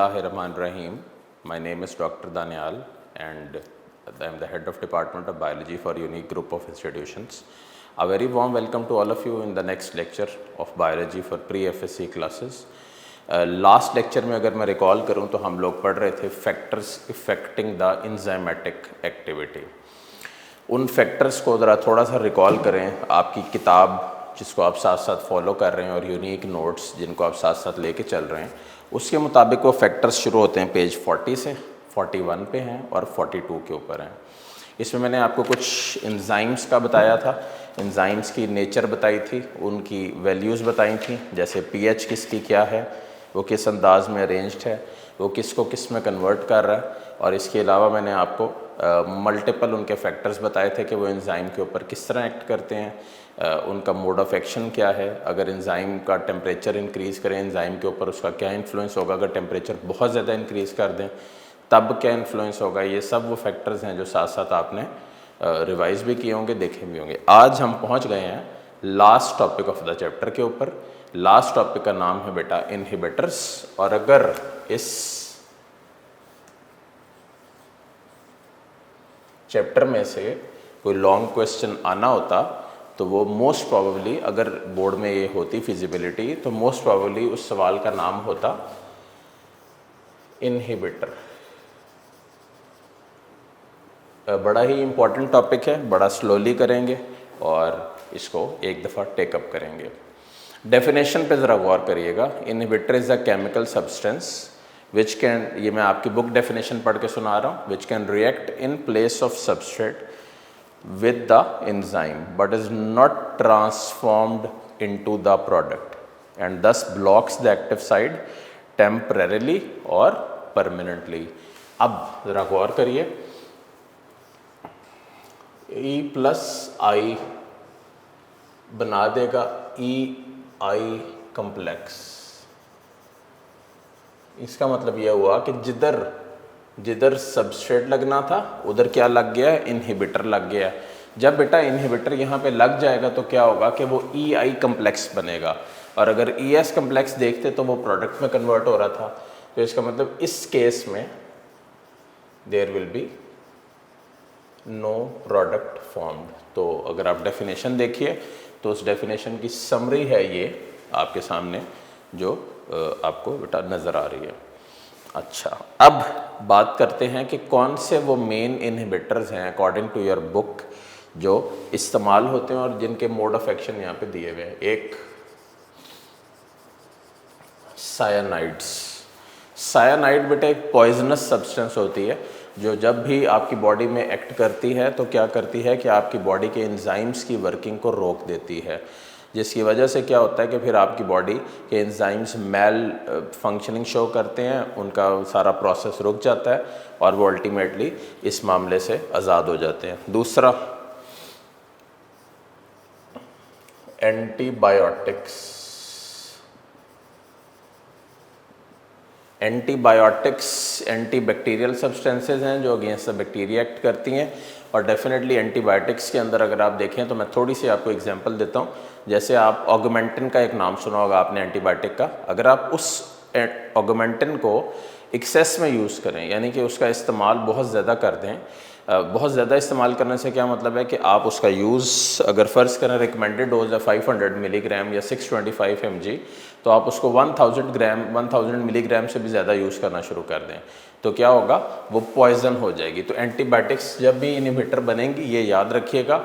Bismillahirrahmanirrahim. My name is Dr. Danial and I am the head of Department of Biology for Unique Group of Institutions. A very warm welcome to all of you in the next lecture of Biology for Pre-FSC classes. Last lecture में अगर मैं recall करूं तो हम लोग पढ़ रहे थे factors affecting the enzymatic activity. उन फैक्टर्स को ज़रा थोड़ा सा रिकॉल करें. आपकी किताब जिसको आप साथ साथ फॉलो कर रहे हैं और यूनिक नोट्स जिनको आप साथ साथ लेके चल रहे हैं, उसके मुताबिक वो फैक्टर्स शुरू होते हैं पेज 40 से, 41 पे हैं और 42 के ऊपर हैं. इसमें मैंने आपको कुछ एंजाइम्स का बताया था, एंजाइम्स की नेचर बताई थी, उनकी वैल्यूज़ बताई थी, जैसे पीएच किसकी क्या है, वो किस अंदाज में अरेंज्ड है, वो किसको किस में कन्वर्ट कर रहा है. और इसके अलावा मैंने आपको मल्टीपल उनके फैक्टर्स बताए थे कि वो एंजाइम के ऊपर किस तरह एक्ट करते हैं, उनका मोड ऑफ एक्शन क्या है, अगर एंजाइम का टेम्परेचर इंक्रीज़ करें एंजाइम के ऊपर उसका क्या इन्फ्लुएंस होगा, अगर टेम्परेचर बहुत ज़्यादा इंक्रीज़ कर दें तब क्या इन्फ्लुएंस होगा. ये सब वो फैक्टर्स हैं जो साथ साथ आपने रिवाइज भी किए होंगे, देखे भी होंगे. आज हम पहुंच गए हैं last topic of the chapter के ऊपर. लास्ट टॉपिक का नाम है बेटा इनहिबिटर्स. और अगर इस चैप्टर में से कोई लॉन्ग क्वेश्चन आना होता तो वो मोस्ट प्रोबेबली, अगर बोर्ड में ये होती फिजिबिलिटी, तो मोस्ट प्रोबेबली उस सवाल का नाम होता इनहिबिटर. बड़ा ही इम्पॉर्टेंट टॉपिक है, बड़ा स्लोली करेंगे और इसको एक दफ़ा टेकअप करेंगे. डेफिनेशन पे ज़रा गौर करिएगा. Inhibitor is a chemical substance which can, ये मैं आपकी बुक डेफिनेशन पढ़ के सुना रहा हूँ, which can react in place of substrate with the enzyme but is not transformed into the product and thus blocks the active site temporarily or permanently. अब ज़रा गौर करिए. E प्लस आई बना देगा EI कम्प्लेक्स. इसका मतलब यह हुआ कि जिधर सबस्ट्रेट लगना था उधर क्या लग गया है, इनहिबिटर लग गया. जब बेटा इनहिबिटर यहाँ पे लग जाएगा तो क्या होगा कि वो EI कम्प्लेक्स बनेगा. और अगर ES कम्प्लेक्स देखते तो वो प्रोडक्ट में कन्वर्ट हो रहा था. तो इसका मतलब इस केस में there will be no product formed. तो अगर आप डेफिनेशन देखिए तो उस डेफिनेशन की समरी है ये आपके सामने जो आपको बेटा नज़र आ रही है. अच्छा, अब बात करते हैं कि कौन से वो मेन इनहिबिटर्स हैं अकॉर्डिंग टू योर बुक जो इस्तेमाल होते हैं और जिनके मोड ऑफ एक्शन यहाँ पे दिए हुए हैं. एक सायानाइड्स. सायानाइड बेटा एक पॉइजनस सब्सटेंस होती है जो जब भी आपकी बॉडी में एक्ट करती है तो क्या करती है कि आपकी बॉडी के एंजाइम्स की वर्किंग को रोक देती है, जिसकी वजह से क्या होता है कि फिर आपकी बॉडी के एंजाइम्स मेल फंक्शनिंग शो करते हैं, उनका सारा प्रोसेस रुक जाता है और वो अल्टीमेटली इस मामले से आज़ाद हो जाते हैं. दूसरा एंटीबायोटिक्स. एंटीबायोटिक्स एंटीबैक्टीरियल सब्सटेंसेज हैं जो अगेंस्ट द बैक्टीरिया एक्ट करती हैं. और डेफिनेटली एंटीबायोटिक्स के अंदर अगर आप देखें तो मैं थोड़ी सी आपको एग्जांपल देता हूँ. जैसे आप ऑगमेंटिन का एक नाम सुना होगा आपने एंटीबायोटिक का. अगर आप उस ऑगमेंटिन को एक्सेस में यूज़ करें, यानी कि उसका इस्तेमाल बहुत ज़्यादा कर दें, बहुत ज़्यादा इस्तेमाल करने से क्या मतलब है कि आप उसका यूज़ अगर फ़र्ज़ करें रिकमेंडेड डोज है 500 मिलीग्राम या 625 mg, तो आप उसको 1000 मिलीग्राम से भी ज़्यादा यूज़ करना शुरू कर दें तो क्या होगा, वो पॉइज़न हो जाएगी. तो एंटीबायोटिक्स जब भी इनहिबिटर बनेंगी ये याद रखिएगा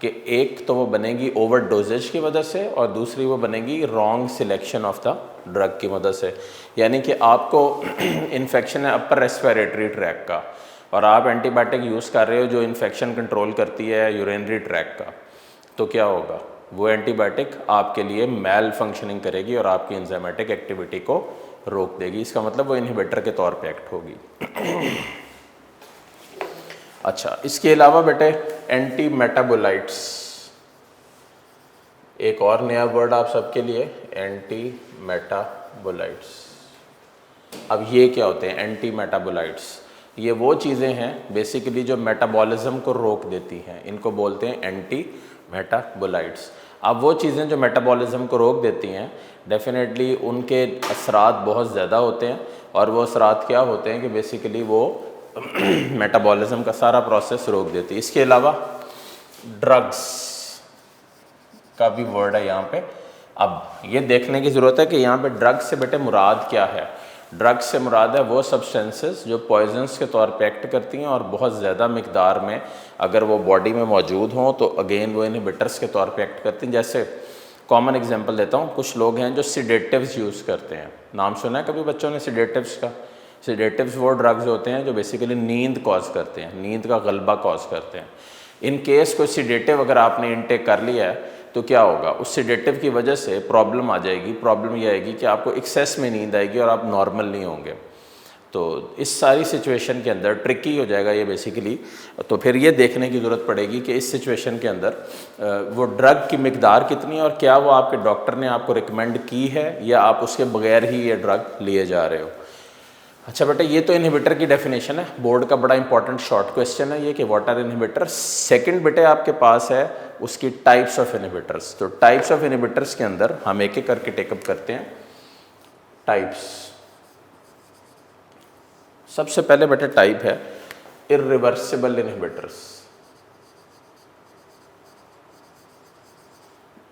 कि एक तो वो बनेगी ओवर डोजेज की वजह से और दूसरी वो बनेगी wrong selection of the drug की मदद से. यानी कि आपको इन्फेक्शन है अपर रेस्पिरेटरी ट्रैक का और आप एंटीबायोटिक यूज़ कर रहे हो जो इन्फेक्शन कंट्रोल करती है यूरिनरी ट्रैक का, तो क्या होगा, वो एंटीबायोटिक आपके लिए मेल फंक्शनिंग करेगी और आपकी एंजाइमेटिक एक्टिविटी को रोक देगी. इसका मतलब वो इनहिबिटर के तौर पे एक्ट होगी. अच्छा, इसके अलावा बेटे एंटी मेटाबोलाइट्स, एक और नया वर्ड आप सबके लिए, एंटी मेटाबोलाइट्स. अब ये क्या होते हैं एंटी मेटाबोलाइट्स? ये वो चीज़ें हैं बेसिकली जो मेटाबॉलिज्म को रोक देती हैं, इनको बोलते हैं एंटी मेटाबोलाइट्स. अब वो चीज़ें जो मेटाबॉलिज्म को रोक देती हैं, डेफिनेटली उनके असरात बहुत ज़्यादा होते हैं, और वो असरात क्या होते हैं कि बेसिकली वो मेटाबॉलिज्म का सारा प्रोसेस रोक देती है। इसके अलावा ड्रग्स का भी वर्ड है यहाँ पे। अब ये देखने की ज़रूरत है कि यहाँ पे ड्रग्स से बेटे मुराद क्या है। ड्रग्स से मुराद है वो सब्सटेंसेस जो पॉइजन्स के तौर पे एक्ट करती हैं और बहुत ज़्यादा मिकदार में अगर वो बॉडी में मौजूद हों तो अगेन वो इनहिबिटर्स के तौर पे एक्ट करती हैं। जैसे कॉमन एग्जांपल देता हूँ, कुछ लोग हैं जो सिडेटिव्स यूज़ करते हैं। नाम सुना है कभी बच्चों ने सिडेटिव्स का? सिडेटिव्स वो ड्रग्स होते हैं जो बेसिकली नींद कॉज करते हैं, नींद का गलबा कॉज करते हैं। इन केस कोई सिडेटिव अगर आपने इनटेक कर लिया है तो क्या होगा, उस सिडेटिव की वजह से प्रॉब्लम आ जाएगी। प्रॉब्लम ये आएगी कि आपको एक्सेस में नींद आएगी और आप नॉर्मल नहीं होंगे। तो इस सारी सिचुएशन के अंदर ट्रिकी हो जाएगा ये बेसिकली। तो फिर ये देखने की ज़रूरत पड़ेगी कि इस सिचुएशन के अंदर वो ड्रग की मिकदार कितनी है और क्या वो आपके डॉक्टर ने आपको रिकमेंड की है या आप उसके बगैर ही ये ड्रग लिए जा रहे हो। अच्छा बेटा, ये तो इनहिबिटर की डेफिनेशन है। बोर्ड का बड़ा इंपॉर्टेंट शॉर्ट क्वेश्चन है ये कि व्हाट आर इनहिबिटर। सेकंड बेटे आपके पास है उसकी टाइप्स ऑफ इनहिबिटर्स। तो टाइप्स ऑफ इनहिबिटर्स के अंदर हम एक एक करके टेकअप करते हैं। टाइप्स, सबसे पहले बेटे टाइप है इर्रिवर्सिबल इनहिबिटर्स।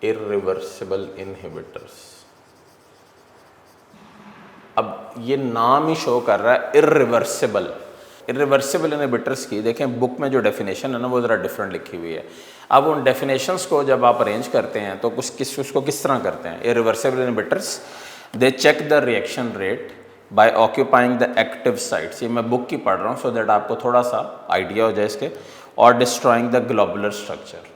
इर्रिवर्सिबल इनहिबिटर्स, अब ये नाम ही शो कर रहा है इर्रिवर्सिबल। इर्रिवर्सिबल इनहिबिटर्स की देखें बुक में जो डेफिनेशन है ना वो ज़रा डिफरेंट लिखी हुई है। अब उन डेफिनेशंस को जब आप अरेंज करते हैं तो उसको किस तरह करते हैं। Irreversible inhibitors they check the reaction rate by occupying the active sites. ये मैं बुक की पढ़ रहा हूँ सो दैट आपको थोड़ा सा आइडिया हो जाए इसके। और destroying the globular structure.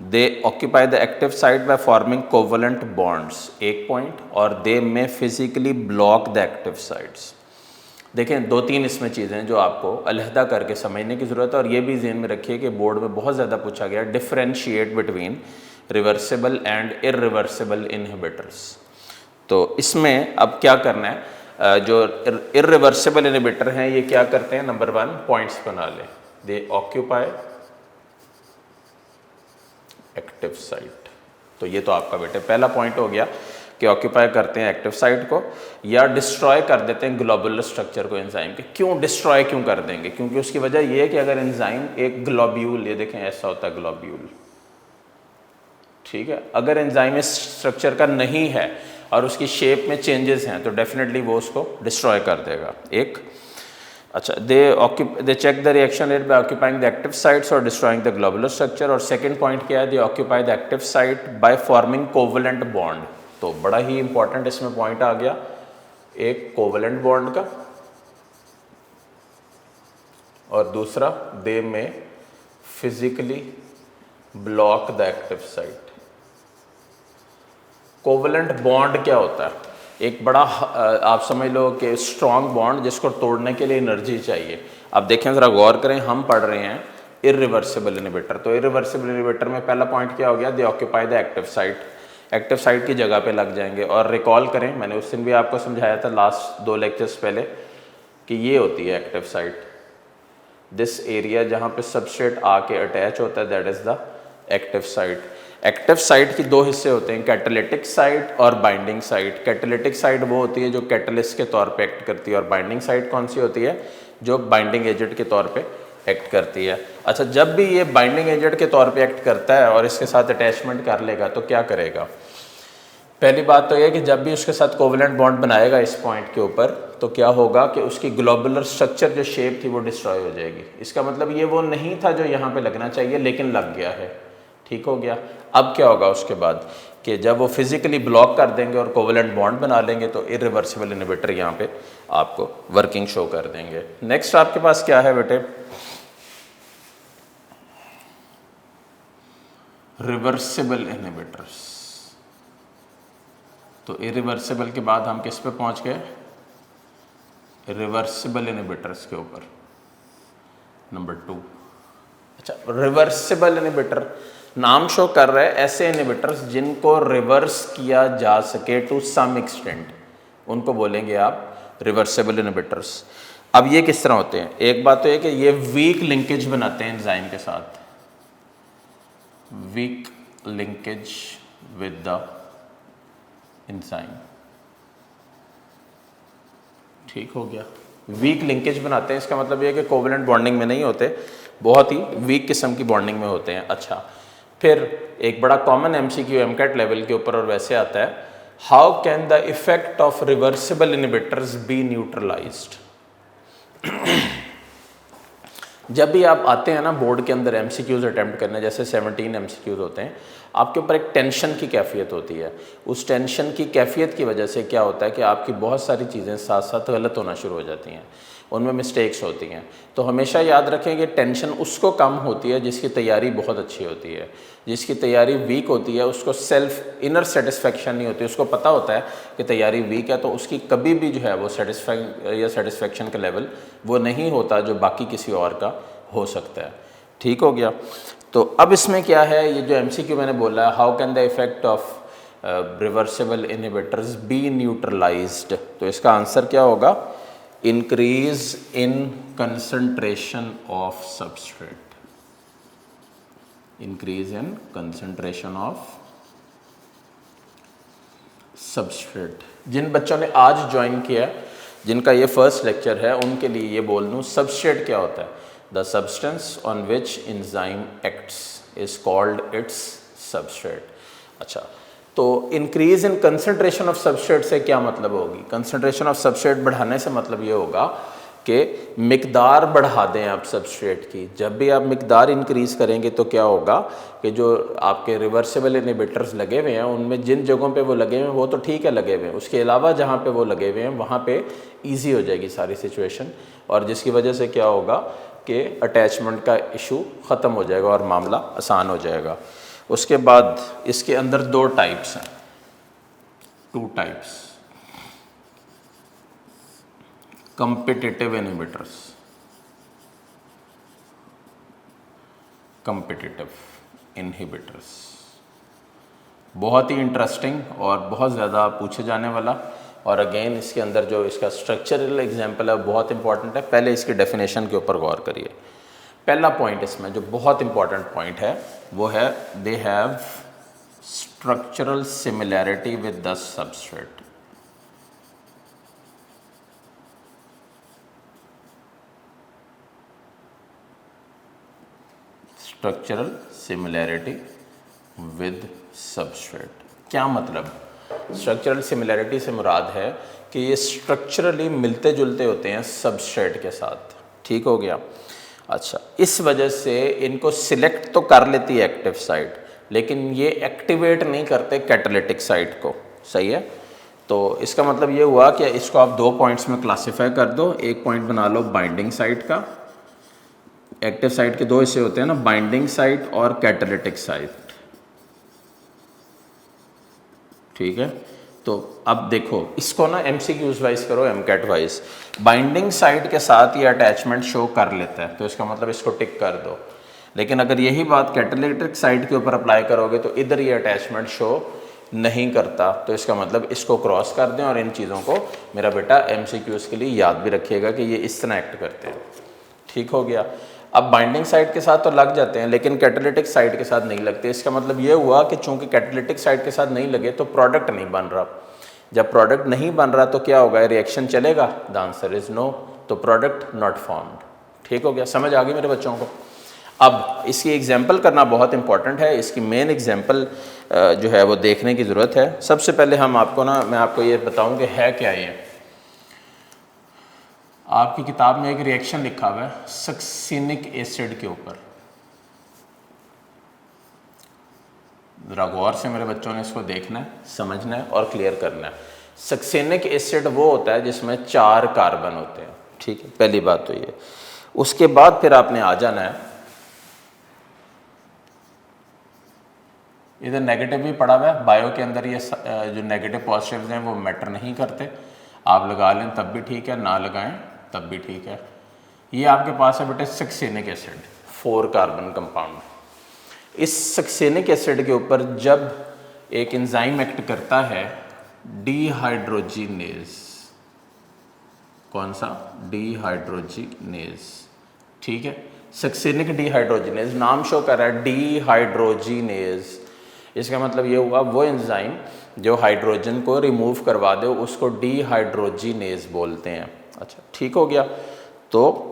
They occupy the active site by forming covalent bonds, एक पॉइंट। और दे में physically block the active sites. देखें दो तीन इसमें चीज़ें हैं जो आपको अलहदा करके समझने की ज़रूरत है। और ये भी ज़हन में रखिए कि बोर्ड में बहुत ज़्यादा पूछा गया, differentiate between reversible and irreversible inhibitors. तो इसमें अब क्या करना है, जो इर्रिवर्सिबल इनहिबिटर हैं ये क्या करते हैं, नंबर 1 पॉइंट्स बना लें। दे ऑक्यूपाई एक्टिव साइट। तो ये तो आपका बेटे पहला पॉइंट हो गया कि ऑक्यूपाई करते हैं एक्टिव साइट को या डिस्ट्रॉय कर देते हैं ग्लोबुलर स्ट्रक्चर को एंजाइम के। क्यों डिस्ट्रॉय क्यों कर देंगे? क्योंकि उसकी वजह ये है कि अगर एंजाइम एक ग्लोब्यूल, ये देखें ऐसा होता है ग्लोब्यूल, ठीक है, अगर एंजाइम इस स्ट्रक्चर का नहीं है और उसकी शेप में चेंजेस हैं तो डेफिनेटली वो उसको डिस्ट्रॉय कर देगा। एक अच्छा, they check the reaction rate by occupying the active sites और डिस्ट्रॉइंग द ग्लोबुलर स्ट्रक्चर। और सेकंड पॉइंट क्या है, they occupy the active site by forming covalent bond. तो बड़ा ही इंपॉर्टेंट इसमें पॉइंट आ गया एक कोवलेंट बॉन्ड का, और दूसरा दे में physically block the active site. Covalent bond क्या होता है? एक बड़ा आप समझ लो कि स्ट्रॉन्ग बॉन्ड जिसको तोड़ने के लिए एनर्जी चाहिए। अब देखें ज़रा गौर करें, हम पढ़ रहे हैं इर्रिवर्सिबल इनहिबिटर। तो इर्रिवर्सिबल इनहिबिटर में पहला पॉइंट क्या हो गया, दे occupy the active site. Active site की जगह पे लग जाएंगे। और रिकॉल करें, मैंने उस दिन भी आपको समझाया था लास्ट 2 लेक्चर्स पहले कि ये होती है एक्टिव साइट, दिस एरिया जहाँ पे सबस्ट्रेट आके अटैच होता है, that is the active site. Active site की 2 हिस्से होते हैं, कैटालिटिक साइट और बाइंडिंग साइट। कैटालिटिक साइट वो होती है जो कैटलिस्ट के तौर पे एक्ट करती है, और बाइंडिंग साइट कौन सी होती है, जो बाइंडिंग एजेंट के तौर पे एक्ट करती है। अच्छा, जब भी ये बाइंडिंग एजेंट के तौर पे एक्ट करता है और इसके साथ अटैचमेंट कर लेगा तो क्या करेगा? पहली बात तो यह कि जब भी उसके साथ कोवलेंट बॉन्ड बनाएगा इस पॉइंट के ऊपर तो क्या होगा कि उसकी ग्लोबुलर स्ट्रक्चर जो शेप थी वो डिस्ट्रॉय हो जाएगी। इसका मतलब ये वो नहीं था जो यहाँ पे लगना चाहिए लेकिन लग गया है, ठीक हो गया। अब क्या होगा उसके बाद कि जब वो फिजिकली ब्लॉक कर देंगे और कोवलेंट बॉन्ड बना लेंगे तो इर्रिवर्सिबल इनहिबिटर यहाँ पे आपको वर्किंग शो कर देंगे। नेक्स्ट आपके पास क्या है बेटे, रिवर्सिबल इनहिबिटर्स। तो इरिवर्सिबल के बाद हम किस पे पहुंच गए, रिवर्सिबल इनहिबिटर्स के ऊपर, नंबर 2। अच्छा, रिवर्सिबल इनहिबिटर नाम शो कर रहा है ऐसे इनहिबिटर्स जिनको रिवर्स किया जा सके टू सम एक्सटेंट, उनको बोलेंगे आप रिवर्सिबल इनहिबिटर्स। अब ये किस तरह होते हैं, एक बात तो ये कि ये वीक लिंकेज बनाते हैं एंजाइम के साथ, weak linkage with the enzyme. ठीक हो गया। वीक लिंकेज बनाते हैं, इसका मतलब ये है कि कोवलेंट बॉन्डिंग में नहीं होते, बहुत ही वीक किस्म की बॉन्डिंग में होते हैं। अच्छा, फिर एक बड़ा कॉमन एमसीक्यू एमकेट लेवल के ऊपर और वैसे आता है, how can the effect of reversible inhibitors be neutralised. जब भी आप आते हैं ना बोर्ड के अंदर एमसीक्यूज अटैम्प्ट करने, जैसे 17 एमसीक्यूज होते हैं, आपके ऊपर एक टेंशन की कैफियत होती है। उस टेंशन की कैफियत की वजह से क्या होता है कि आपकी बहुत सारी चीज़ें साथ साथ गलत होना शुरू हो जाती हैं, उनमें मिस्टेक्स होती हैं। तो हमेशा याद रखें कि टेंशन उसको कम होती है जिसकी तैयारी बहुत अच्छी होती है। जिसकी तैयारी वीक होती है उसको सेल्फ इनर सेटिस्फेक्शन नहीं होती, उसको पता होता है कि तैयारी वीक है, तो उसकी कभी भी जो है वो सेटिस्फेक्शन का लेवल वो नहीं होता जो बाकी किसी और का हो सकता है। ठीक हो गया। तो अब इसमें क्या है, ये जो एमसीक्यू मैंने बोला है, how can the effect of reversible inhibitors be neutralised, तो इसका आंसर क्या होगा, increase in concentration of substrate. Increase in concentration of substrate. जिन बच्चों ने आज ज्वाइन किया, जिनका ये फर्स्ट लेक्चर है, उनके लिए ये बोल दूँ, सबस्ट्रेट क्या होता है, the substance on which enzyme acts is called its substrate. अच्छा, तो increase in concentration of substrate से क्या मतलब होगी, कंसंट्रेशन ऑफ सबस्ट्रेट बढ़ाने से मतलब ये होगा कि मिकदार बढ़ा दें आप सबस्ट्रेट की। जब भी आप मिकदार इंक्रीज़ करेंगे तो क्या होगा कि जो आपके रिवर्सिबल इनहिबिटर्स लगे हुए हैं उनमें जिन जगहों पे वो लगे हुए हैं वो तो ठीक है लगे हुए हैं, उसके अलावा जहाँ पे वो लगे हुए हैं वहाँ पे इजी हो जाएगी सारी सिचुएशन, और जिसकी वजह से क्या होगा कि अटैचमेंट का इशू ख़त्म हो जाएगा और मामला आसान हो जाएगा। उसके बाद इसके अंदर दो टाइप्स हैं, two types, competitive inhibitors, competitive inhibitors, बहुत ही इंटरेस्टिंग और बहुत ज़्यादा पूछे जाने वाला, और अगेन इसके अंदर जो इसका स्ट्रक्चरल एग्जांपल है बहुत इंपॉर्टेंट है। पहले इसकी डेफिनेशन के ऊपर गौर करिए। पहला पॉइंट इसमें जो बहुत इंपॉर्टेंट पॉइंट है वो है, they have structural similarity with the substrate. Structural similarity with substrate क्या मतलब, स्ट्रक्चरल सिमिलैरिटी से मुराद है कि ये स्ट्रक्चरली मिलते जुलते होते हैं सबस्ट्रेट के साथ। ठीक हो गया। अच्छा, इस वजह से इनको सिलेक्ट तो कर लेती है एक्टिव साइट, लेकिन ये एक्टिवेट नहीं करते कैटालिटिक साइट को। सही है। तो इसका मतलब ये हुआ कि इसको आप दो पॉइंट्स में क्लासिफाई कर दो। एक पॉइंट बना लो बाइंडिंग साइट का। एक्टिव साइट के दो हिस्से होते हैं ना, बाइंडिंग साइट और कैटालिटिक साइट। ठीक है। तो अब देखो इसको ना एमसीक्यूज वाइज करो, एमकेट वाइज। बाइंडिंग साइट के साथ ये अटैचमेंट शो कर लेता है तो इसका मतलब इसको टिक कर दो। लेकिन अगर यही बात कैटालिटिक साइट के ऊपर अप्लाई करोगे तो इधर ये अटैचमेंट शो नहीं करता, तो इसका मतलब इसको क्रॉस कर दें। और इन चीज़ों को मेरा बेटा एमसीक्यूज के लिए याद भी रखिएगा कि ये इस तरह एक्ट करते हैं। ठीक हो गया। अब बाइंडिंग साइट के साथ तो लग जाते हैं लेकिन कैटालिटिक साइट के साथ नहीं लगते। इसका मतलब ये हुआ कि चूंकि कैटालिटिक साइट के साथ नहीं लगे तो प्रोडक्ट नहीं बन रहा। जब प्रोडक्ट नहीं बन रहा तो क्या होगा, रिएक्शन चलेगा? द आंसर इज नो, तो प्रोडक्ट नॉट फॉर्म्ड। ठीक हो गया। समझ आ गई मेरे बच्चों को? अब इसकी एग्जाम्पल करना बहुत इंपॉर्टेंट है। इसकी मेन एग्जाम्पल जो है वो देखने की ज़रूरत है। सबसे पहले हम आपको ना, मैं आपको ये बताऊं कि है क्या ये। आपकी किताब में एक रिएक्शन लिखा हुआ है सक्सिनिक एसिड के ऊपर। ज़रा गौर से मेरे बच्चों ने इसको देखना है, समझना है और क्लियर करना है। सक्सिनिक एसिड वो होता है जिसमें 4 कार्बन होते हैं। ठीक है, पहली बात तो ये। उसके बाद फिर आपने आ जाना है, इधर नेगेटिव भी पड़ा हुआ है। बायो के अंदर ये जो नेगेटिव पॉजिटिव्स हैं वो मैटर नहीं करते। आप लगा लें तब भी ठीक है, ना लगाएं तब भी ठीक है। ये आपके पास है बेटे सक्सिनिक एसिड, 4 कार्बन कंपाउंड। इस सक्सिनिक एसिड के ऊपर जब एक एंजाइम एक्ट करता है डीहाइड्रोजिनेज, कौन सा? डीहाइड्रोजिनेज। ठीक है, सक्सिनिक डीहाइड्रोजिनेज नाम शो कर रहा है डीहाइड्रोजिनेज। इसका मतलब ये हुआ वो एंजाइम जो हाइड्रोजन को रिमूव करवा दे उसको डिहाइड्रोजिनेज बोलते हैं। अच्छा, ठीक हो गया। तो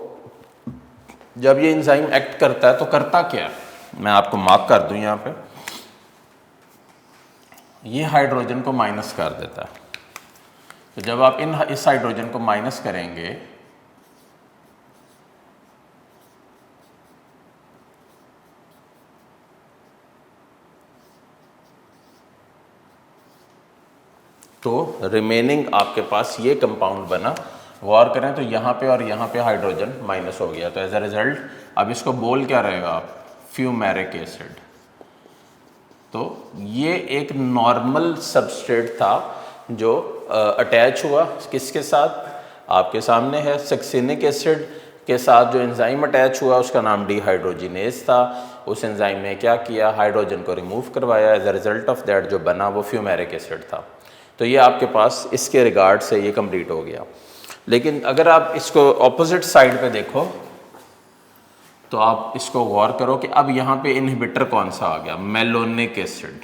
जब ये एंजाइम एक्ट करता है तो करता क्या है, मैं आपको मार्क कर दूं यहाँ पे, ये हाइड्रोजन को माइनस कर देता है। तो जब आप इस हाइड्रोजन को माइनस करेंगे तो रिमेनिंग आपके पास ये कंपाउंड बना। गौर करें तो यहाँ पे और यहाँ पे हाइड्रोजन माइनस हो गया, तो एज अ रिजल्ट अब इसको बोल क्या रहेगा आप, फ्यूमेरिक एसिड। तो ये एक नॉर्मल सबस्ट्रेट था जो अटैच हुआ किसके साथ, आपके सामने है, सक्सिनिक एसिड के साथ जो एंजाइम अटैच हुआ उसका नाम डिहाइड्रोजिनेज था। उस एंजाइम ने क्या किया, हाइड्रोजन को रिमूव करवाया, as a result of that जो बना वो फ्यूमेरिक एसिड था। तो ये आपके पास इसके रिगार्ड से ये कंप्लीट हो गया। लेकिन अगर आप इसको ऑपोजिट साइड पे देखो तो आप इसको गौर करो कि अब यहाँ पे इनहिबिटर कौन सा आ गया, मेलोनिक एसिड।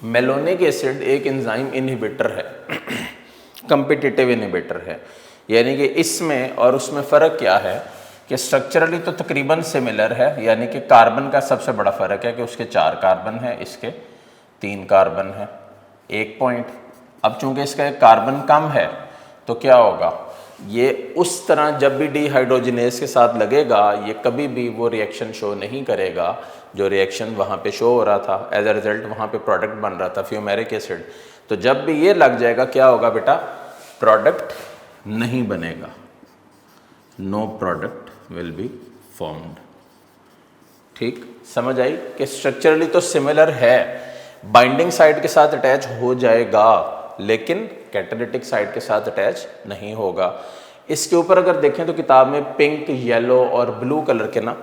मेलोनिक एसिड एक एंजाइम इनहिबिटर है, कंपिटिटिव इनहिबिटर है। यानी कि इसमें और उसमें फ़र्क क्या है कि स्ट्रक्चरली तो तकरीबन सिमिलर है, यानी कि कार्बन का सबसे बड़ा फ़र्क है कि उसके 4 कार्बन है, इसके 3 कार्बन है, 1 पॉइंट। अब चूंकि इसका एक कार्बन कम है तो क्या होगा, ये उस तरह जब भी डिहाइड्रोजिनेज के साथ लगेगा ये कभी भी वो रिएक्शन शो नहीं करेगा जो रिएक्शन वहाँ पे शो हो रहा था। एज अ रिजल्ट वहाँ पे प्रोडक्ट बन रहा था फ्यूमेरिक एसिड। तो जब भी ये लग जाएगा क्या होगा बेटा, प्रोडक्ट नहीं बनेगा, no product will be formed. ठीक समझ आई कि स्ट्रक्चरली तो सिमिलर है, बाइंडिंग साइड के साथ अटैच हो जाएगा लेकिन कैटालिटिक साइड के साथ अटैच नहीं होगा। इसके ऊपर अगर देखें तो किताब में पिंक, येलो और ब्लू कलर के ना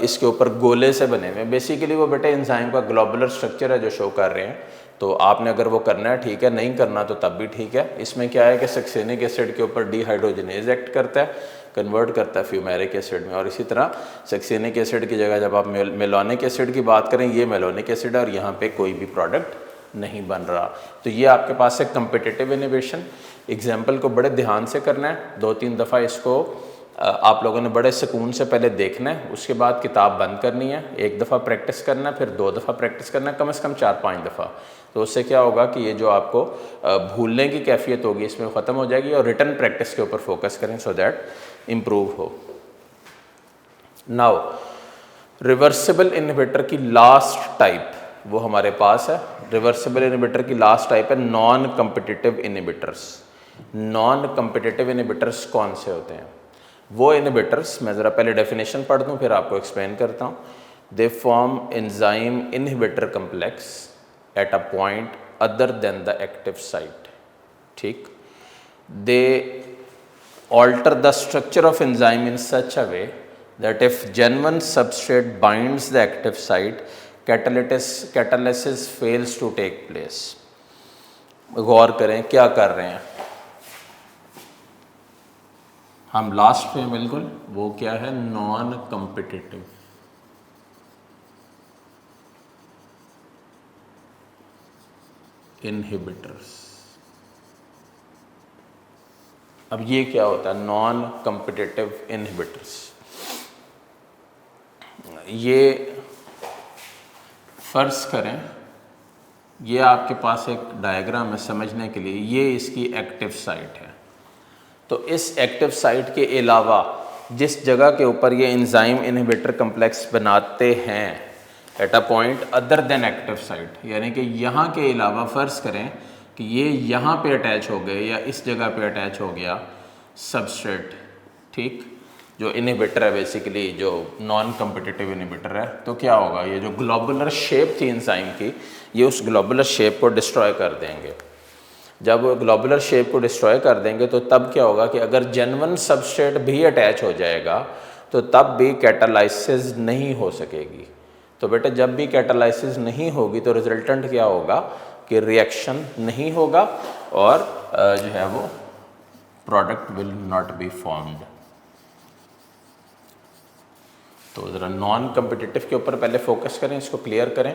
इसके ऊपर गोले से बने हुए, बेसिकली वो बेटे एंजाइम का ग्लोबुलर स्ट्रक्चर है जो शो कर रहे हैं। तो आपने अगर वो करना है ठीक है, नहीं करना तो तब भी ठीक है। इसमें क्या है कि सक्सेनिक एसिड के ऊपर डिहाइड्रोजिनेज एक्ट करता है, कन्वर्ट करता है फ्यूमेरिक एसिड में, और इसी तरह सक्सेनिक एसिड की जगह जब आप मेलोनिक एसिड की बात करें, ये मेलोनिक एसिड है और यहाँ पे कोई भी प्रोडक्ट नहीं बन रहा। तो ये आपके पास है कंपिटिटिव इनहिबिशन। एग्जाम्पल को बड़े ध्यान से करना है, 2-3 दफ़ा इसको आप लोगों ने बड़े सुकून से पहले देखना है, उसके बाद किताब बंद करनी है, 1 दफ़ा प्रैक्टिस करना है, फिर 2 दफ़ा प्रैक्टिस करना है, कम से कम 4-5 दफ़ा। तो उससे क्या होगा कि ये जो आपको भूलने की कैफियत होगी इसमें ख़त्म हो जाएगी, और रिटन प्रैक्टिस के ऊपर फोकस करें सो दैट इम्प्रूव हो। नाउ रिवर्सिबल इनहिबिटर की लास्ट टाइप वो हमारे पास है। रिवर्सिबल इनहिबिटर की लास्ट टाइप है non competitive inhibitors. Non competitive inhibitors कौन से होते हैं, वो इनहिबिटर्स, मैं ज़रा पहले डेफिनेशन पढ़ दूँ फिर आपको एक्सप्लेन करता हूँ। They form enzyme inhibitor complex at a point other than the active site. ठीक, दे alter the structure of enzyme in such a way that if genuine substrate binds the active site, catalysis fails to take place। गौर करें क्या कर रहे हैं हम last में, बिल्कुल वो क्या है, नॉन कम्पिटिटिव। इनहिबिटर्स। अब ये क्या होता है, नॉन कम्पिटिटिव इनहिबिटर्स। ये फर्ज करें, ये आपके पास एक डायग्राम है समझने के लिए, ये इसकी एक्टिव साइट है। तो इस एक्टिव साइट के अलावा जिस जगह के ऊपर ये एंजाइम इनहिबिटर कम्प्लेक्स बनाते हैं at a point other than active site, यानी कि यहाँ के अलावा फ़र्ज़ करें कि ये यहाँ पे अटैच हो गए या इस जगह पे अटैच हो गया सबस्ट्रेट। ठीक, जो इनहिबिटर है बेसिकली, जो नॉन कम्पिटिटिव इनहिबिटर है, तो क्या होगा, ये जो ग्लोबुलर शेप थी एंजाइम की, ये उस ग्लोबुलर शेप को डिस्ट्रॉय कर देंगे। जब वो ग्लोबुलर शेप को डिस्ट्रॉय कर देंगे तो तब क्या होगा कि अगर जेन्युइन सबस्ट्रेट भी अटैच हो जाएगा तो तब भी कैटालाइसिस नहीं हो सकेगी। तो बेटा जब भी कैटालाइसिस नहीं होगी तो रिजल्टेंट क्या होगा कि रिएक्शन नहीं होगा और जो है वो product will not be formed. तो ज़रा नॉन कम्पिटिटिव के ऊपर पहले फोकस करें, इसको क्लियर करें।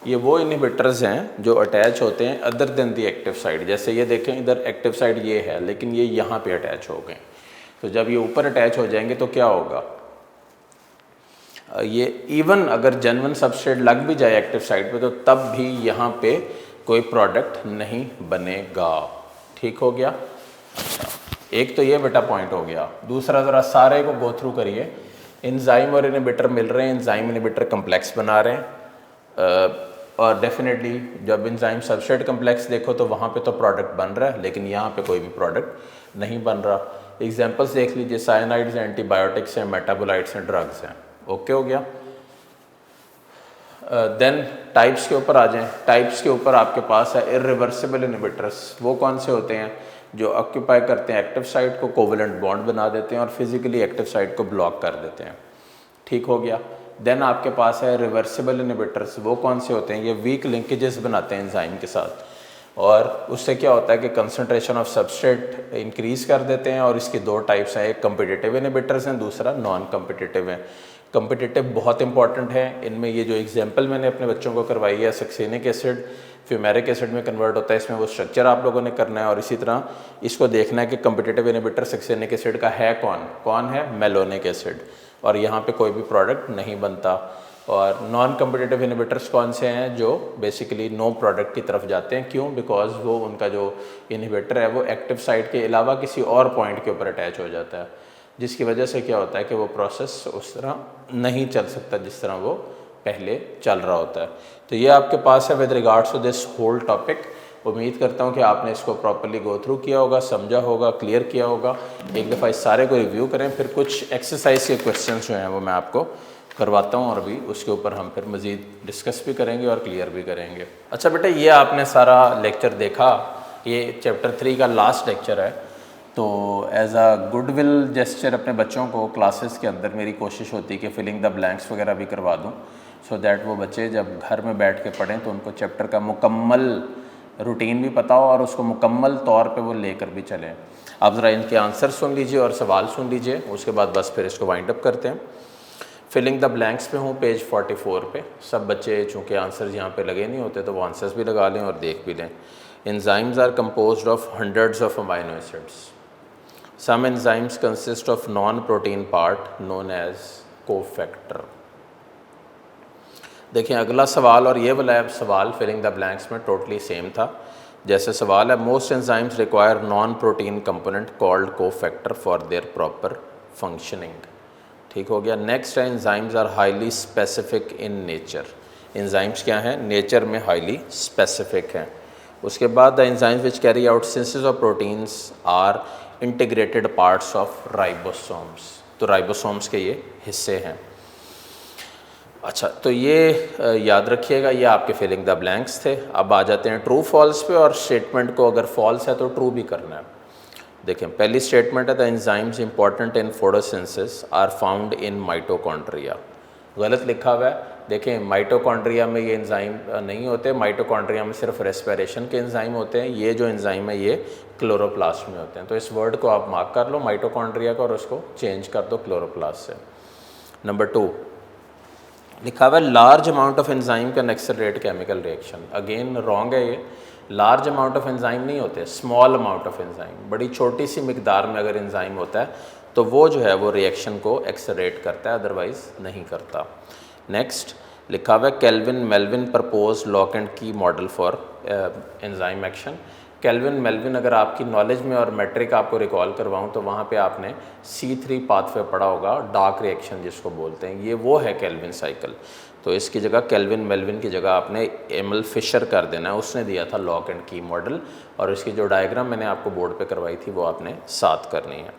ये वो इनहिबिटर्स हैं जो अटैच होते हैं अदर देन दी एक्टिव साइड। जैसे ये देखें, इधर एक्टिव साइड ये है लेकिन ये यहाँ पे अटैच हो गए, तो जब ये ऊपर अटैच हो जाएंगे तो क्या होगा, ये इवन अगर जेन्युइन सबस्ट्रेट लग भी जाए एक्टिव साइड पे तो तब भी यहाँ पे कोई प्रोडक्ट नहीं बनेगा। ठीक हो गया। अच्छा, एक तो ये बेटा पॉइंट हो गया। दूसरा ज़रा सारे को गो थ्रू करिए। एंजाइम और इनहिबिटर मिल रहे हैं, एंजाइम इनहिबिटर कम्प्लेक्स बना रहे हैं, और डेफिनेटली जब एंजाइम सबस्ट्रेट कम्प्लेक्स देखो तो वहाँ पे तो प्रोडक्ट बन रहा है लेकिन यहाँ पे कोई भी प्रोडक्ट नहीं बन रहा। एग्जांपल्स देख लीजिए, साइनाइड्स हैं, एंटीबायोटिक्स हैं, मेटाबोलाइट्स हैं, ड्रग्स हैं। ओके हो गया। देन टाइप्स के ऊपर आ जाएं। टाइप्स के ऊपर आपके पास है इरिवर्सिबल इनहिबिटर्स। वो कौन से होते हैं, जो ऑक्यूपाई करते हैं एक्टिव साइट को, कोवेलेंट बॉन्ड बना देते हैं और फिजिकली एक्टिव साइट को ब्लॉक कर देते हैं। ठीक हो गया। देन आपके पास है रिवर्सिबल इनहिबिटर्स। वो कौन से होते हैं, ये वीक लिंकेजेस बनाते हैं एंजाइम के साथ, और उससे क्या होता है कि कंसंट्रेशन ऑफ सबस्ट्रेट इंक्रीज कर देते हैं। और इसकी दो टाइप्स हैं, एक कम्पिटिटिव इनहिबिटर्स हैं, दूसरा नॉन कम्पिटिटिव है। कम्पिटिटिव बहुत इंपॉर्टेंट है। इनमें ये जो एग्जांपल मैंने अपने बच्चों को करवाई है, सक्सेनिक एसिड फ्यूमेरिक एसिड में कन्वर्ट होता है, इसमें वो स्ट्रक्चर आप लोगों ने करना है। और इसी तरह इसको देखना है कि कम्पिटिटिव इनहिबिटर सक्सेनिक एसिड का है कौन है, मेलोनिक एसिड, और यहाँ पे कोई भी प्रोडक्ट नहीं बनता। और नॉन कम्पिटिटिव इनहिबिटर्स कौन से हैं, जो बेसिकली नो प्रोडक्ट की तरफ जाते हैं। क्यों, बिकॉज वो उनका जो इनहिबिटर है वो एक्टिव साइट के अलावा किसी और पॉइंट के ऊपर अटैच हो जाता है, जिसकी वजह से क्या होता है कि वो प्रोसेस उस तरह नहीं चल सकता जिस तरह वो पहले चल रहा होता है। तो ये आपके पास है with regards to this whole topic. उम्मीद करता हूँ कि आपने इसको प्रॉपर्ली गो थ्रू किया होगा, समझा होगा, क्लियर किया होगा। एक दफ़ा इस सारे को रिव्यू करें, फिर कुछ एक्सरसाइज के क्वेश्चंस जो हैं वो मैं आपको करवाता हूँ और भी उसके ऊपर हम फिर मज़ीद डिस्कस भी करेंगे और क्लियर भी करेंगे। अच्छा बेटा, ये आपने सारा लेक्चर देखा, ये चैप्टर 3 का लास्ट लेक्चर है। तो एज अ गुडविल जेस्चर अपने बच्चों को क्लासेस के अंदर मेरी कोशिश होती है कि फिलिंग द ब्लैंक्स वगैरह भी करवा दूँ, सो दैट वो बच्चे जब घर में बैठ के पढ़ें तो उनको चैप्टर का मुकम्मल रूटीन भी पता हो और उसको मुकम्मल तौर पे वो लेकर भी चलें। आप ज़रा इनके आंसर सुन लीजिए और सवाल सुन लीजिए, उसके बाद बस फिर इसको वाइंड अप करते हैं। फिलिंग द ब्लैंक्स पे हूँ पेज 44 पे। सब बच्चे चूँकि आंसर्स यहाँ पे लगे नहीं होते तो वो आंसर्स भी लगा लें और देख भी लें। Enzymes are composed of hundreds of amino acids. Some enzymes consist of non-protein part known as cofactor। देखिए अगला सवाल और ये वाला सवाल फिलिंग द ब्लैंक्स में टोटली सेम था। जैसे सवाल है, most enzymes require non protein component called cofactor for their proper functioning. ठीक हो गया। नेक्स्ट है, enzymes are highly specific in nature. Enzymes क्या हैं, नेचर में हाईली स्पेसिफिक हैं। उसके बाद the enzymes which carry out synthesis of proteins are integrated parts of ribosomes. तो राइबोसोम्स के ये हिस्से हैं। अच्छा, तो ये याद रखिएगा, ये आपके फिलिंग द ब्लैंक्स थे। अब आ जाते हैं ट्रू फॉल्स पे, और स्टेटमेंट को अगर फॉल्स है तो ट्रू भी करना है। देखें, पहली स्टेटमेंट है the enzymes important in photosynthesis are found in mitochondria. गलत लिखा हुआ है। देखें, माइटोकॉन्ड्रिया में ये एंजाइम नहीं होते। माइटोकॉन्ड्रिया में सिर्फ रेस्पिरेशन के एंजाइम होते हैं। ये जो एंजाइम है ये क्लोरोप्लास्ट में होते हैं। तो इस वर्ड को आप मार्क कर लो माइटोकॉन्ड्रिया का और उसको चेंज कर दो क्लोरोप्लास्ट से। नंबर 2 लिखा हुआ है large amount of enzyme can accelerate chemical reaction. Again wrong है ये। लार्ज अमाउंट ऑफ एंजाइम नहीं होते, स्मॉल अमाउंट ऑफ एंजाइम। बड़ी छोटी सी मिकदार में अगर एंजाइम होता है तो वो जो है वो रिएक्शन को एक्सेलरेट करता है, अदरवाइज नहीं करता। नेक्स्ट लिखा हुआ है Kelvin Melvin propose lock and key model for enzyme action. Kelvin Melvin अगर आपकी नॉलेज में और मैट्रिक आपको रिकॉल करवाऊं तो वहाँ पे आपने C3 पाथवे पढ़ा होगा, डार्क रिएक्शन जिसको बोलते हैं, ये वो है केल्विन साइकिल। तो इसकी जगह केल्विन मेल्विन की जगह आपने एमल फिशर कर देना है, उसने दिया था लॉक एंड की मॉडल। और इसकी जो डायग्राम मैंने आपको बोर्ड पे करवाई थी वो आपने साथ करनी है।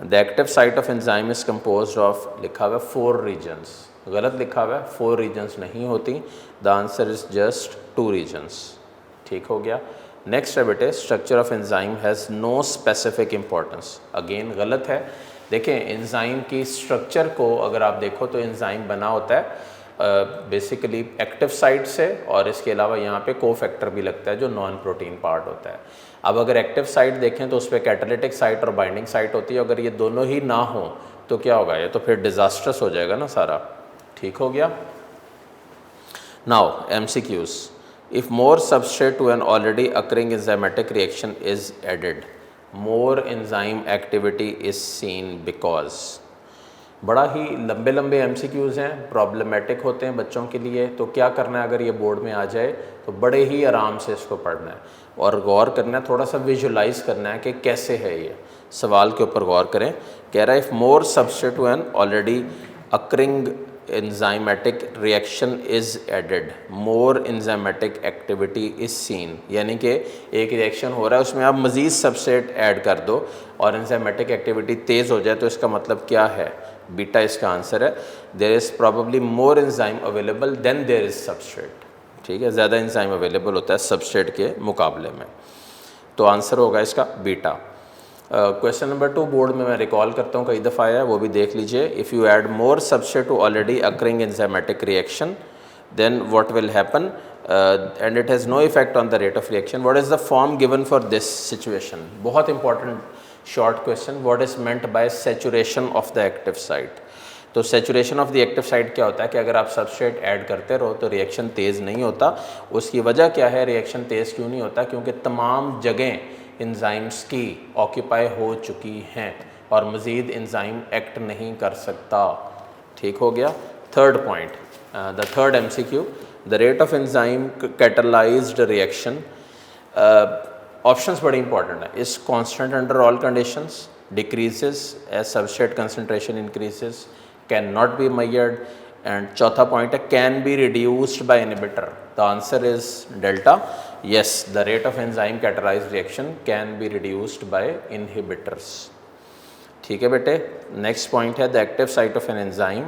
The active site of enzyme is composed of, लिखा हुआ है 4 रीजन्स। गलत लिखा हुआ है, 4 रीजन्स नहीं होती। The answer is just 2 reasons. ठीक हो गया। नेक्स्ट है बेटे, structure of enzyme has no specific importance. Again गलत है। देखें, एंजाइम की स्ट्रक्चर को अगर आप देखो तो एंजाइम बना होता है बेसिकली एक्टिव साइट से, और इसके अलावा यहाँ पे कोफैक्टर भी लगता है जो नॉन प्रोटीन पार्ट होता है। अब अगर एक्टिव साइट देखें तो उस पर कैटालिटिक साइट और बाइंडिंग साइट होती है। अगर ये दोनों ही ना हो तो क्या होगा, ये तो फिर डिज़ास्ट्रस हो जाएगा ना सारा। ठीक हो गया। Now MCQs, if more substrate to an already occurring enzymatic reaction is added, more enzyme activity is seen because. बड़ा ही लंबे लंबे MCQs हैं, प्रॉब्लमेटिक होते हैं बच्चों के लिए। तो क्या करना है, अगर ये बोर्ड में आ जाए तो बड़े ही आराम से इसको पढ़ना है और गौर करना है, थोड़ा सा विजुलाइज करना है कि कैसे है ये। सवाल के ऊपर गौर करें। कह रहा है if more substrate to an already occurring enzymatic reaction is added, more enzymatic activity is seen, यानी कि एक रिएक्शन हो रहा है उसमें आप मज़ीद सबस्ट्रेट ऐड कर दो और एंजाइमेटिक एक्टिविटी तेज़ हो जाए, तो इसका मतलब क्या है, बीटा इसका आंसर है। There is probably more enzyme available than there is substrate. ठीक है, ज़्यादा एंजाइम अवेलेबल होता है सबस्ट्रेट के मुकाबले में, तो आंसर होगा इसका बीटा। क्वेश्चन नंबर 2 बोर्ड में मैं रिकॉल करता हूँ, कई दफ़ा आया है, वो भी देख लीजिए। If you add more substrate to already occurring enzymatic reaction then what will happen and it has no effect on the rate of reaction, what is the form given for this situation. बहुत important short question. What is meant by saturation of the active site. तो saturation of the active site क्या होता है कि अगर आप substrate add करते रहो तो रिएक्शन तेज़ नहीं होता। उसकी वजह क्या है, रिएक्शन तेज़ क्यों नहीं होता, क्योंकि तमाम जगह एंजाइम्स की ऑक्यूपाई हो चुकी हैं और मज़ीद एंजाइम एक्ट नहीं कर सकता। ठीक हो गया। Third point, the third MCQ, the rate of enzyme catalysed reaction. Options बड़े इंपॉर्टेंट है। Is constant under all conditions, decreases as substrate concentration increases, can not be measured, and चौथा पॉइंट है can be reduced by inhibitor. The answer is Delta. yes, the rate of enzyme catalyzed reaction can be reduced by inhibitors। ठीक है बेटे। Next point है the active site of an enzyme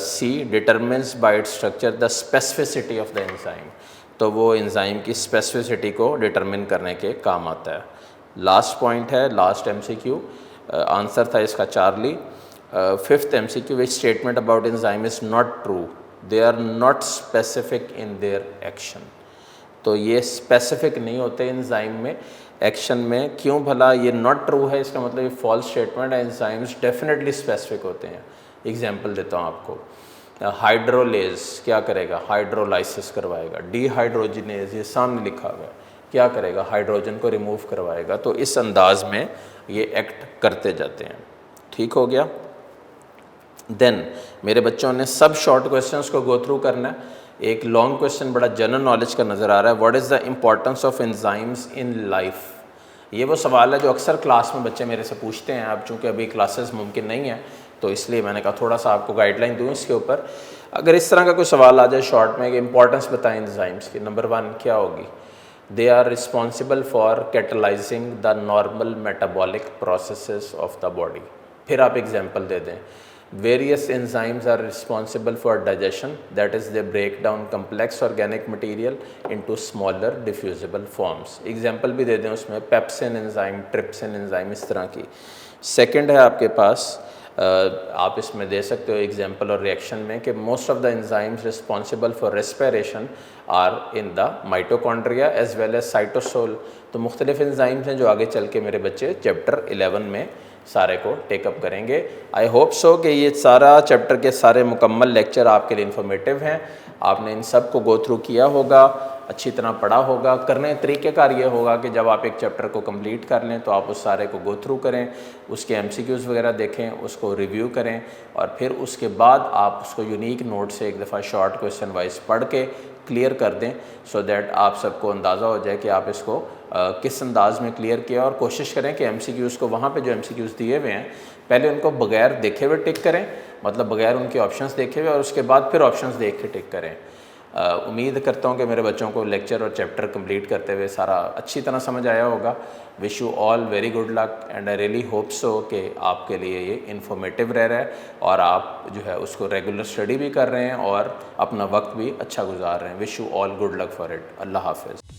C determines by its structure the specificity of the enzyme। तो वो enzyme की specificity को determine करने के काम आता है। लास्ट पॉइंट है, लास्ट MCQ, आंसर था इसका Charlie. Fifth MCQ, which statement about enzyme is not true, they are not specific in their action. तो ये स्पेसिफिक नहीं होते एंजाइम में एक्शन में। क्यों भला ये नॉट ट्रू है, इसका मतलब ये फॉल्स स्टेटमेंट है। एंजाइम्स डेफिनेटली स्पेसिफिक होते हैं। एग्जांपल देता हूँ आपको, हाइड्रोलेज क्या करेगा, हाइड्रोलाइसिस करवाएगा। डीहाइड्रोजिनेज ये सामने लिखा हुआ है, क्या करेगा, हाइड्रोजन को रिमूव करवाएगा। तो इस अंदाज में ये एक्ट करते जाते हैं। ठीक हो गया। देन मेरे बच्चों ने सब शॉर्ट क्वेश्चंस को गो थ्रू करना है। एक लॉन्ग क्वेश्चन बड़ा जनरल नॉलेज का नज़र आ रहा है, what is the importance of enzymes in life. ये वो सवाल है जो अक्सर क्लास में बच्चे मेरे से पूछते हैं। अब चूँकि अभी क्लासेस मुमकिन नहीं है तो इसलिए मैंने कहा थोड़ा सा आपको गाइडलाइन दूँ इसके ऊपर। अगर इस तरह का कोई सवाल आ जाए शॉर्ट में कि इंपॉर्टेंस बताएं एंजाइम्स की, नंबर 1 क्या होगी, they are responsible for catalysing the normal metabolic processes of the body. फिर आप एग्जाम्पल दे दें, various enzymes are responsible for digestion, that is they break down complex organic material into smaller diffusible forms। Example भी दे दें उसमें, pepsin enzyme, trypsin enzyme, इस तरह की। Second है आपके पास, आप इसमें दे सकते हो एग्जाम्पल और रिएक्शन में कि most of the enzymes responsible for respiration are in the mitochondria as well as cytosol. तो मुख्तलिफ एंजाइम्स हैं जो आगे चल के मेरे बच्चे चैप्टर 11 में सारे को टेकअप करेंगे। आई होप सो कि ये सारा चैप्टर के सारे मुकम्मल लेक्चर आपके लिए इन्फॉर्मेटिव हैं। आपने इन सब को गो थ्रू किया होगा, अच्छी तरह पढ़ा होगा। करने तरीक़ेकार ये होगा कि जब आप एक चैप्टर को कंप्लीट कर लें तो आप उस सारे को गो थ्रू करें, उसके MCQs वगैरह देखें, उसको रिव्यू करें और फिर उसके बाद आप उसको यूनिक नोट से एक दफ़ा शॉर्ट क्वेश्चन वाइज पढ़ के क्लियर कर दें, सो दैट आप सबको अंदाज़ा हो जाए कि आप इसको किस अंदाज में क्लियर किया। और कोशिश करें कि MCQs को, वहाँ पे जो MCQs दिए हुए हैं, पहले उनको बगैर देखे हुए टिक करें, मतलब बगैर उनके ऑप्शंस देखे हुए, और उसके बाद फिर ऑप्शंस देख के टिक करें। उम्मीद करता हूँ कि मेरे बच्चों को लेक्चर और चैप्टर कंप्लीट करते हुए सारा अच्छी तरह समझ आया होगा। Wish you all very good luck and I really hope so कि आपके लिए ये इन्फॉर्मेटिव रह रहा है और आप जो है उसको रेगुलर स्टडी भी कर रहे हैं और अपना वक्त भी अच्छा गुजार रहे हैं। Wish you all good luck for it. अल्लाह हाफिज़।